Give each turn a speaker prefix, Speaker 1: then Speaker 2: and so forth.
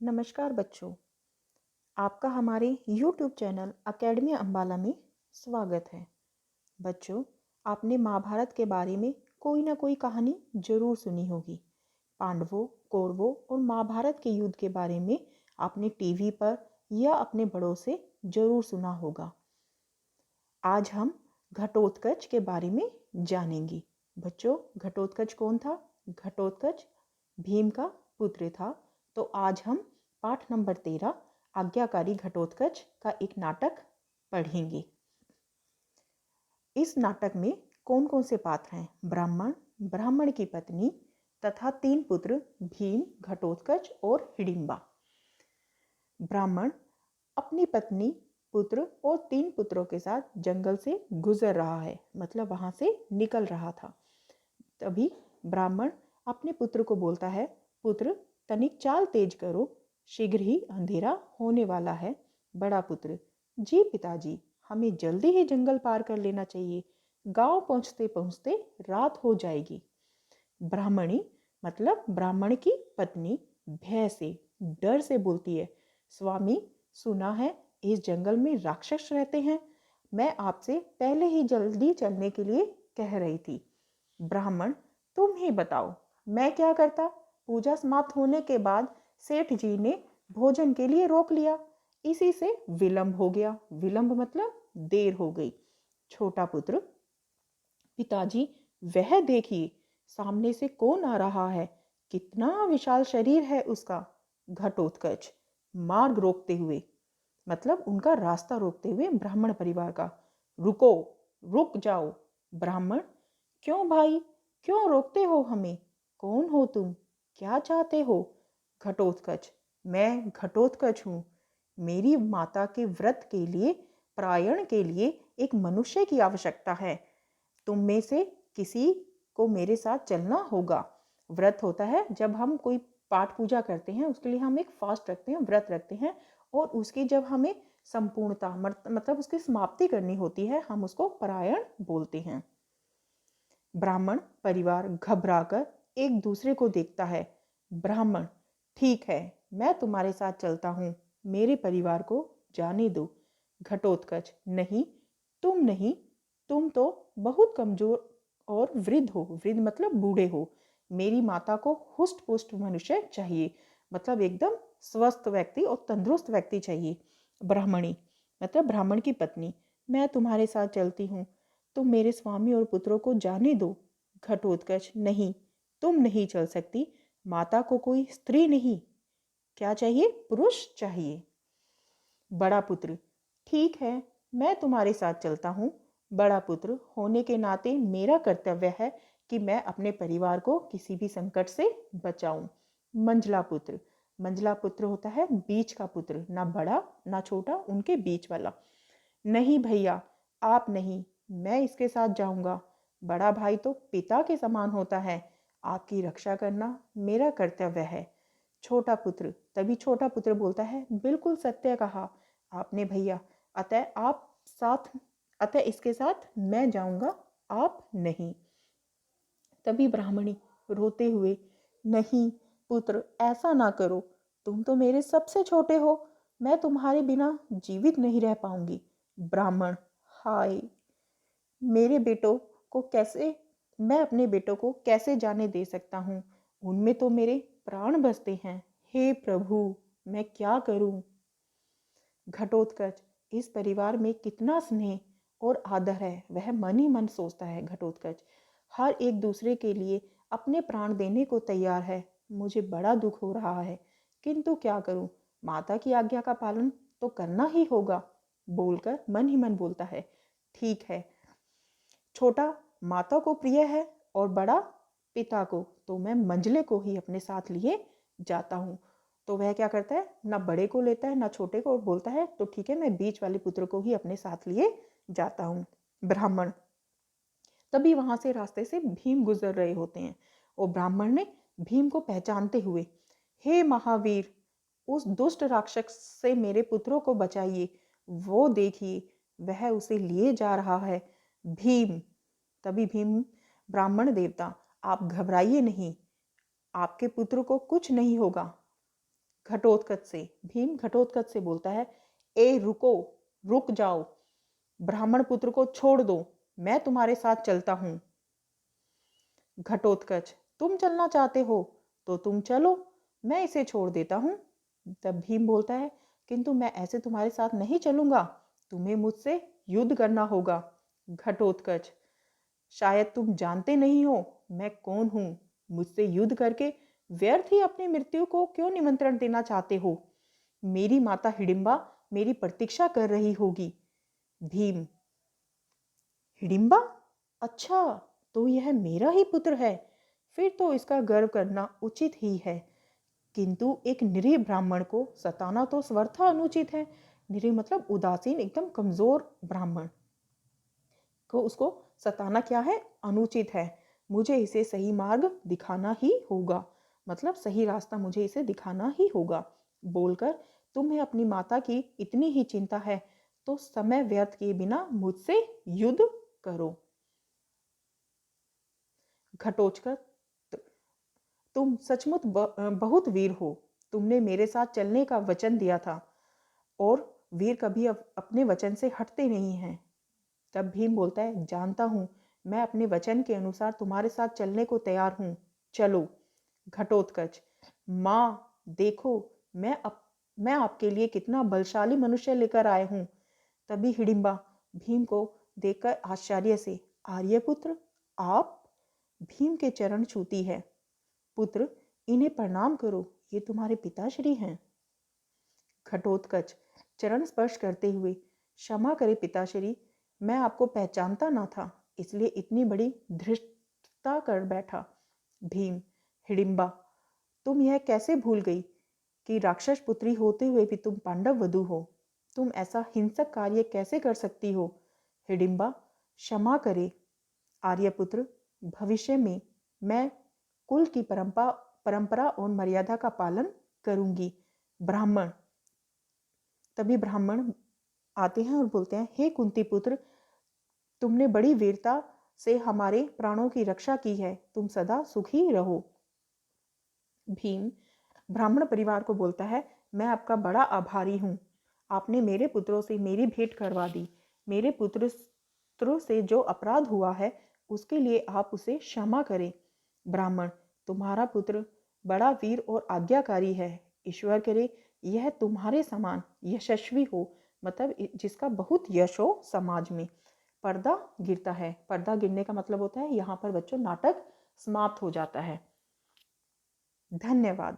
Speaker 1: नमस्कार बच्चों, आपका हमारे YouTube चैनल अकेडमी अम्बाला में स्वागत है। बच्चों, आपने महाभारत के बारे में कोई ना कोई कहानी जरूर सुनी होगी। पांडवों, कौरवों और महाभारत के युद्ध के बारे में आपने टीवी पर या अपने बड़ों से जरूर सुना होगा। आज हम घटोत्कच के बारे में जानेंगे। बच्चों, घटोत्कच कौन था? घटोत्कच भीम का पुत्र था। तो आज हम पाठ नंबर 13 आज्ञाकारी घटोत्कच का एक नाटक पढ़ेंगे। इस नाटक में कौन कौन से पात्र हैं? ब्राह्मण, ब्राह्मण की पत्नी तथा 3 पुत्र भीम, घटोत्कच और हिडिंबा। ब्राह्मण अपनी पत्नी, पुत्र और 3 पुत्रों के साथ जंगल से गुजर रहा है, मतलब वहां से निकल रहा था। तभी ब्राह्मण अपने पुत्र को बोलता है, पुत्र तनिक चाल तेज करो, शीघ्र ही अंधेरा होने वाला है। बड़ा पुत्र, जी पिताजी, हमें जल्दी ही जंगल पार कर लेना चाहिए, गांव पहुंचते पहुंचते रात हो जाएगी। ब्राह्मणी मतलब ब्राह्मण की पत्नी भय से, डर से बोलती है, स्वामी सुना है इस जंगल में राक्षस रहते हैं, मैं आपसे पहले ही जल्दी चलने के लिए कह रही थी। ब्राह्मण, तुम ही बताओ मैं क्या करता? पूजा समाप्त होने के बाद सेठ जी ने भोजन के लिए रोक लिया, इसी से विलंब हो गया। विलंब मतलब देर हो गई। छोटा पुत्र, पिताजी वह देखिए सामने से कौन आ रहा है, कितना विशाल शरीर है उसका। घटोत्कच मार्ग रोकते हुए, मतलब उनका रास्ता रोकते हुए ब्राह्मण परिवार का, रुको, रुक जाओ। ब्राह्मण, क्यों भाई, क्यों रोकते हो हमें? कौन हो तुम, क्या चाहते हो? घटोत्कच, मैं घटोत्कच हूँ। मेरी माता के व्रत के लिए, प्रायण के लिए एक मनुष्य की आवश्यकता है। तुम में से किसी को मेरे साथ चलना होगा। व्रत होता है जब हम कोई पाठ पूजा करते हैं, उसके लिए हम एक फास्ट रखते हैं, व्रत रखते हैं, और उसकी जब हमें संपूर्णता मतलब उसकी समाप्ति करनी होती है, हम उसको परायण बोलते हैं। ब्राह्मण परिवार घबराकर एक दूसरे को देखता है। ब्राह्मण, ठीक है, मैं तुम्हारे साथ चलता हूँ, मेरे परिवार को जाने दो। घटोत्कच, नहीं, तुम नहीं, तुम तो बहुत कमजोर और वृद्ध हो। वृद्ध मतलब बूढ़े हो। मेरी माता को हुष्ट पुष्ट मनुष्य चाहिए, मतलब एकदम स्वस्थ व्यक्ति और तंदुरुस्त व्यक्ति चाहिए। ब्राह्मणी मतलब ब्राह्मण की पत्नी, मैं तुम्हारे साथ चलती हूँ, तुम मेरे स्वामी और पुत्रों को जाने दो। घटोत्कच, नहीं, तुम नहीं चल सकती, माता को कोई स्त्री नहीं, क्या चाहिए? पुरुष चाहिए। बड़ा पुत्र, ठीक है, मैं तुम्हारे साथ चलता हूँ। बड़ा पुत्र होने के नाते मेरा कर्तव्य है कि मैं अपने परिवार को किसी भी संकट से बचाऊं। मंझला पुत्र, मंझला पुत्र होता है बीच का पुत्र, ना बड़ा ना छोटा, उनके बीच वाला। नहीं भैया, आप नहीं, मैं इसके साथ जाऊंगा। बड़ा भाई तो पिता के समान होता है, आपकी रक्षा करना मेरा कर्तव्य है। छोटा पुत्र, तभी छोटा पुत्र बोलता है, बिल्कुल सत्य कहा आपने भैया, अतः आप साथ, अतः इसके साथ मैं जाऊंगा, आप नहीं। तभी ब्राह्मणी रोते हुए, नहीं पुत्र, ऐसा ना करो, तुम तो मेरे सबसे छोटे हो, मैं तुम्हारे बिना जीवित नहीं रह पाऊंगी। ब्राह्मण, हाय, मेरे बेटों को कैसे, मैं अपने बेटों को कैसे जाने दे सकता हूँ? उनमें तो मेरे प्राण बसते हैं। हे प्रभु, मैं क्या करूं? घटोत्कच, इस परिवार में कितना स्नेह और आदर है, वह मन ही मन सोचता है। घटोत्कच, हर एक दूसरे के लिए अपने प्राण देने को तैयार है। मुझे बड़ा दुख हो रहा है, किंतु क्या करूं? माता की आज्ञा का पालन तो करना ही होगा, बोलकर मन ही मन बोलता है, ठीक है। छोटा माता को प्रिय है और बड़ा पिता को, तो मैं मंझले को ही अपने साथ लिए जाता हूँ। तो वह क्या करता है, ना बड़े को लेता है ना छोटे को, और बोलता है तो ठीक है, मैं बीच वाले पुत्र को ही अपने साथ लिए जाता हूँ। ब्राह्मण, तभी वहां से रास्ते से भीम गुजर रहे होते हैं, और ब्राह्मण ने भीम को पहचानते हुए, हे महावीर, उस दुष्ट राक्षस से मेरे पुत्रों को बचाइए, वो देखिए वह उसे लिए जा रहा है। भीम, तभी भीम, ब्राह्मण देवता, आप घबराइए नहीं, आपके पुत्र को कुछ नहीं होगा। घटोत्कच से। भीम घटोत्कच से बोलता है, ए रुको, रुक जाओ, ब्राह्मण पुत्र को छोड़ दो, मैं तुम्हारे साथ चलता हूं। घटोत्कच, तुम चलना चाहते हो तो तुम चलो, मैं इसे छोड़ देता हूं। तब भीम बोलता है, किंतु मैं ऐसे तुम्हारे साथ नहीं चलूंगा, तुम्हें मुझसे युद्ध करना होगा। घटोत्कच, शायद तुम जानते नहीं हो मैं कौन हूं, मुझसे युद्ध करके व्यर्थ ही अपनी मृत्यु को क्यों निमंत्रण देना चाहते हो? मेरी माता हिडिंबा मेरी प्रतीक्षा कर रही होगी। भीम, हिडिंबा? अच्छा, तो यह मेरा ही पुत्र है, फिर तो इसका गर्व करना उचित ही है। किंतु एक निरीह ब्राह्मण को सताना तो स्वर्था अनुचित है। निरीह मतलब उदासीन, एकदम कमजोर ब्राह्मण को उसको सताना क्या है, अनुचित है। मुझे इसे सही मार्ग दिखाना ही होगा, मतलब सही रास्ता मुझे इसे दिखाना ही होगा। बोलकर, तुम्हें अपनी माता की इतनी ही चिंता है तो समय व्यर्थ किए बिना मुझसे युद्ध करो। घटोत्कच, तुम सचमुच बहुत वीर हो, तुमने मेरे साथ चलने का वचन दिया था और वीर कभी अपने वचन से हटते नहीं हैं। तब भीम बोलता है, जानता हूं, मैं अपने वचन के अनुसार तुम्हारे साथ चलने को तैयार हूं, चलो। घटोत्कच, माँ देखो, मैं आपके लिए कितना बलशाली मनुष्य लेकर आया हूं। तभी हिडिंबा भीम को देखकर आश्चर्य से, आर्यपुत्र आप? भीम के चरण छूती है। पुत्र, इन्हें प्रणाम करो, ये तुम्हारे पिताश्री हैं। घटोत्कच चरण स्पर्श करते हुए, क्षमा करे पिताश्री, मैं आपको पहचानता ना था, इसलिए इतनी बड़ी धृष्टता कर बैठा। भीम, हिडिंबा, तुम यह कैसे भूल गई कि राक्षस पुत्री होते हुए भी तुम पांडव वधू हो? तुम ऐसा हिंसक कार्य कैसे कर सकती हो? हिडिंबा, क्षमा करे आर्यपुत्र, भविष्य में मैं कुल की परंपरा और मर्यादा का पालन करूंगी। ब्राह्मण, तभी ब्राह्मण आते हैं और बोलते हैं, हे कुंती पुत्र, तुमने बड़ी वीरता से हमारे प्राणों की रक्षा की है, तुम सदा सुखी रहो। भीम ब्राह्मण परिवार को बोलता है, मैं आपका बड़ा आभारी हूं, आपने मेरे पुत्रों से मेरी भेंट करवा दी। मेरे पुत्रों से जो अपराध हुआ है उसके लिए आप उसे क्षमा करें। ब्राह्मण, तुम्हारा पुत्र बड़ा वीर और आज्ञाकारी है, ईश्वर करे यह तुम्हारे समान यशस्वी हो, मतलब जिसका बहुत यश हो समाज में। पर्दा गिरता है, पर्दा गिरने का मतलब होता है यहाँ पर बच्चों नाटक समाप्त हो जाता है। धन्यवाद।